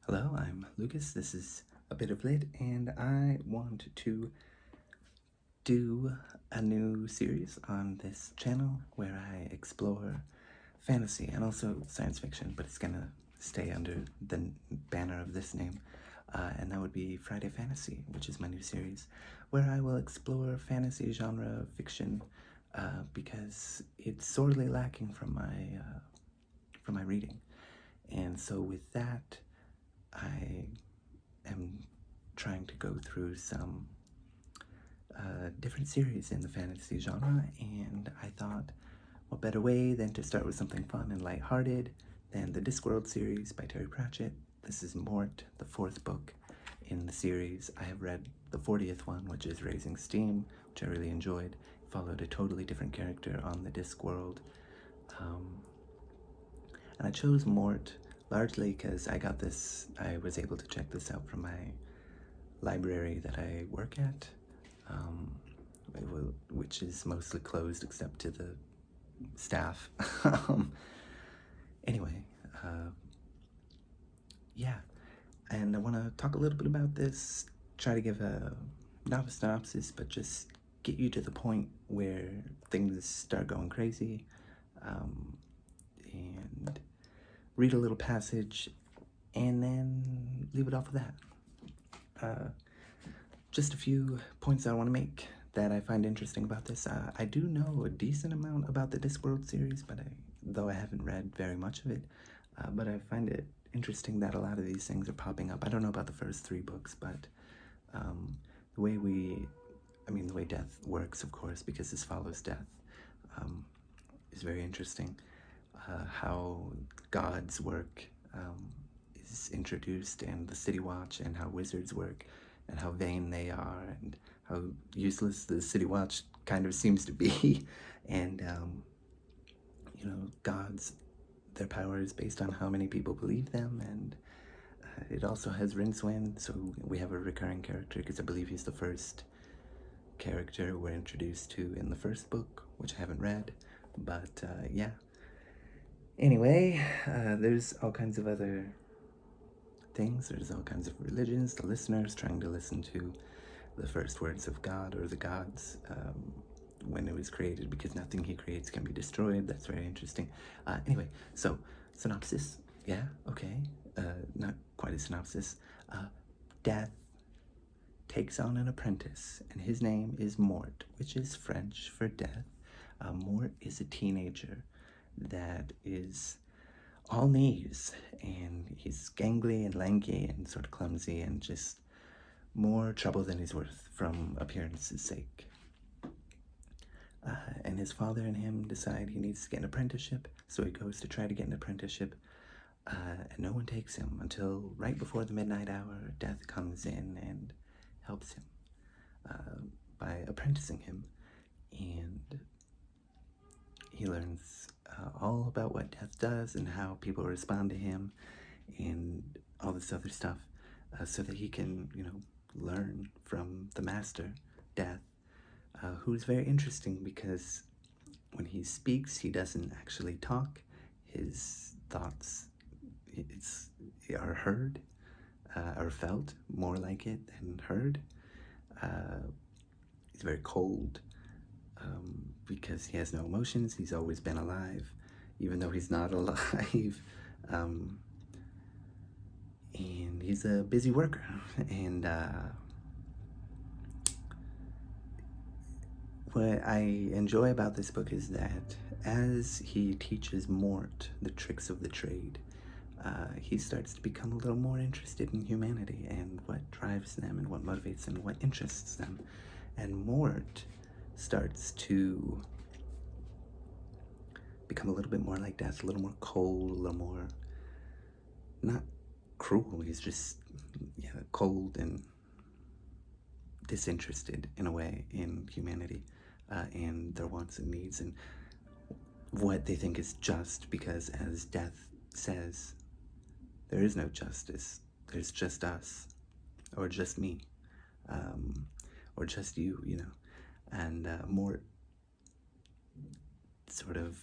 Hello, I'm Lucas. This is a bit of lit, and I want to do a new series on this channel where I explore fantasy and also science fiction, but it's gonna stay under the banner of this name. And that would be Friday Fantasy, which is my new series, where I will explore fantasy genre fiction because it's sorely lacking from my reading. And so with that, I am trying to go through some different series in the fantasy genre, and I thought, what better way than to start with something fun and lighthearted than the Discworld series by Terry Pratchett. This is Mort, the fourth book in the series. I have read the 40th one, which is Raising Steam, which I really enjoyed. It followed a totally different character on the Discworld. And I chose Mort largely because I was able to check this out from my library that I work at, which is mostly closed except to the staff. Anyway, yeah, and I want to talk a little bit about this, try to give not a synopsis, but just get you to the point where things start going crazy, and read a little passage, and then leave it off with that. Just a few points I want to make that I find interesting about this. I do know a decent amount about the Discworld series, though I haven't read very much of it, but I find it interesting that a lot of these things are popping up. I don't know about the first three books, but the way death works, of course, because this follows death, is very interesting. How God's work is introduced, and the City Watch, and how wizards work, and how vain they are, and how useless the City Watch kind of seems to be. And their power is based on how many people believe them, and it also has Rincewind, so we have a recurring character, because I believe he's the first character we're introduced to in the first book, which I haven't read, but yeah. Anyway, there's all kinds of other things. There's all kinds of religions. The listener's trying to listen to the first words of God, or the gods, when it was created, because nothing he creates can be destroyed. That's very interesting. Anyway, so synopsis. Yeah, okay. Not quite a synopsis. Death takes on an apprentice, and his name is Mort, which is French for death. Mort is a teenager that is all knees, and he's gangly and lanky and sort of clumsy and just more trouble than he's worth from appearance's sake. And his father and him decide he needs to get an apprenticeship, so he goes to try to get an apprenticeship, and no one takes him until right before the midnight hour. Death comes in and helps him by apprenticing him, and he learns all about what death does and how people respond to him and all this other stuff, so that he can, learn from the master, Death, who's very interesting because when he speaks, he doesn't actually talk. His thoughts are heard, or felt more like it than heard. He's very cold, because he has no emotions. He's always been alive, even though he's not alive. And he's a busy worker. And what I enjoy about this book is that as he teaches Mort the tricks of the trade, he starts to become a little more interested in humanity and what drives them and what motivates them and what interests them. And Mort starts to become a little bit more like Death, a little more cold, a little more, not cruel, he's just cold and disinterested in a way in humanity, and their wants and needs and what they think is just, because as Death says, there is no justice. There's just us, or just me, or just you, and Mort sort of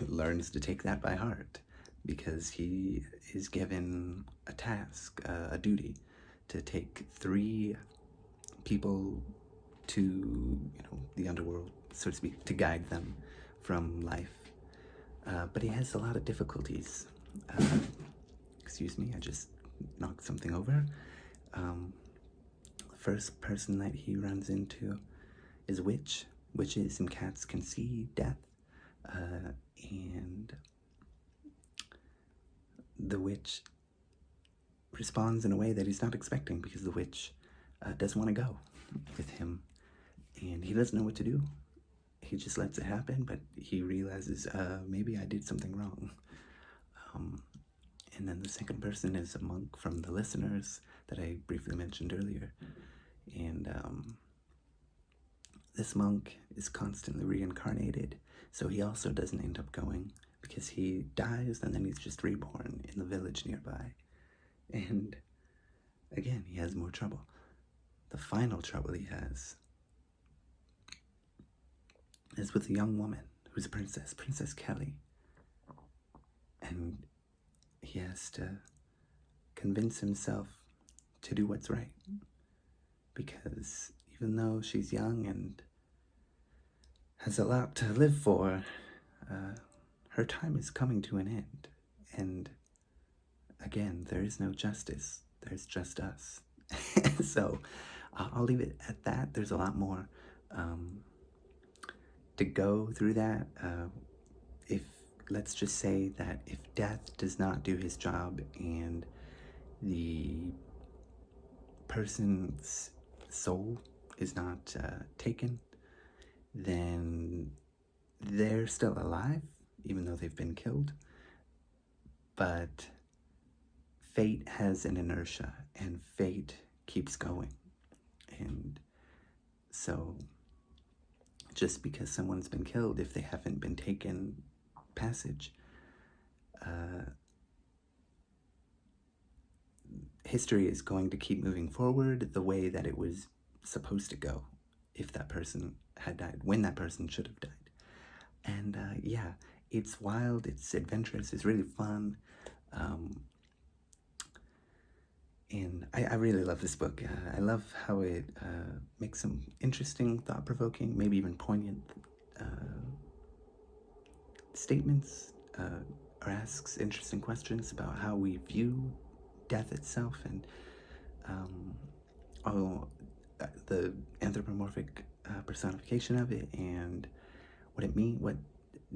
learns to take that by heart, because he is given a task, a duty, to take 3 people to, the underworld, so to speak, to guide them from life. But he has a lot of difficulties. Excuse me, I just knocked something over. The first person that he runs into is a witch. Witches and cats can see death. And the witch responds in a way that he's not expecting, because the witch doesn't want to go with him. And he doesn't know what to do. He just lets it happen, but he realizes, maybe I did something wrong. And then the second person is a monk from the listeners that I briefly mentioned earlier. And this monk is constantly reincarnated, so he also doesn't end up going, because he dies and then he's just reborn in the village nearby. And again, he has more trouble. The final trouble he has is with a young woman who's a princess, Princess Kelly. And he has to convince himself to do what's right, because even though she's young and has a lot to live for, her time is coming to an end. And again, there is no justice, there's just us. So I'll leave it at that. There's a lot more to go through that. Let's just say that if death does not do his job and the person's soul is not taken, then they're still alive, even though they've been killed. But fate has an inertia, and fate keeps going. And so just because someone's been killed, if they haven't been taken passage, history is going to keep moving forward the way that it was supposed to go, if that person had died, when that person should have died. And yeah, it's wild, it's adventurous, it's really fun. And I really love this book. I love how it makes some interesting, thought-provoking, maybe even poignant statements, or asks interesting questions about how we view death itself, and the anthropomorphic personification of it, and what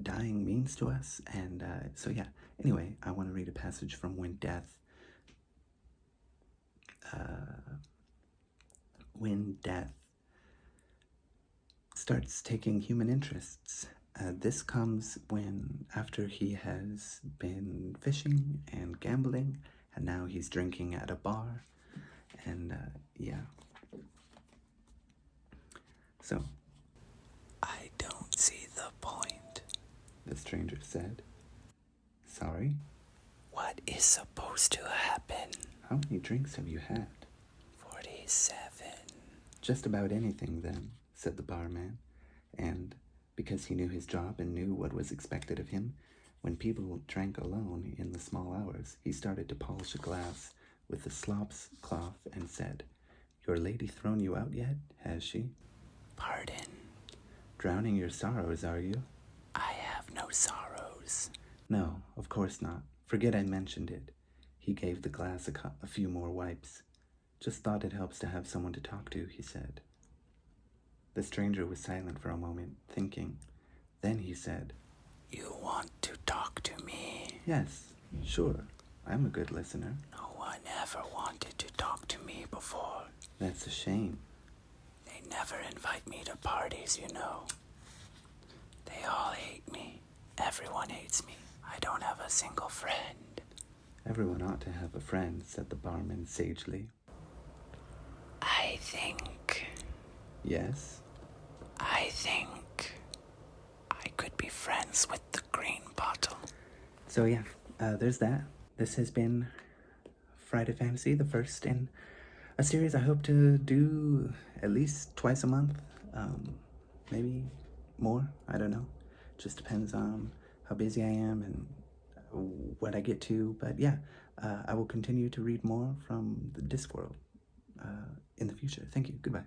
dying means to us. And so yeah, anyway, I want to read a passage from when death starts taking human interests. This comes when, after he has been fishing and gambling, and now he's drinking at a bar. And yeah. So, I don't see the point, the stranger said. Sorry? What is supposed to happen? How many drinks have you had? 47. Just about anything, then, said the barman. And because he knew his job and knew what was expected of him, when people drank alone in the small hours, he started to polish a glass with the slops cloth and said, "Your lady thrown you out yet, has she?" "Pardon?" "Drowning your sorrows, are you?" "I have no sorrows." "No, of course not. Forget I mentioned it." He gave the glass a few more wipes. "Just thought it helps to have someone to talk to," he said. The stranger was silent for a moment, thinking. Then he said, "You want to talk to me?" "Yes, sure. I'm a good listener." "No one ever wanted to talk to me before." "That's a shame." "They never invite me to parties, you know. They all hate me. Everyone hates me. I don't have a single friend." "Everyone ought to have a friend," said the barman sagely. "I think..." "Yes?" "I think I could be friends with the green bottle." So yeah, there's that. This has been Friday Fantasy, the first in a series I hope to do at least twice a month. Maybe more, I don't know. Just depends on how busy I am and what I get to. But yeah, I will continue to read more from the Discworld in the future. Thank you. Goodbye.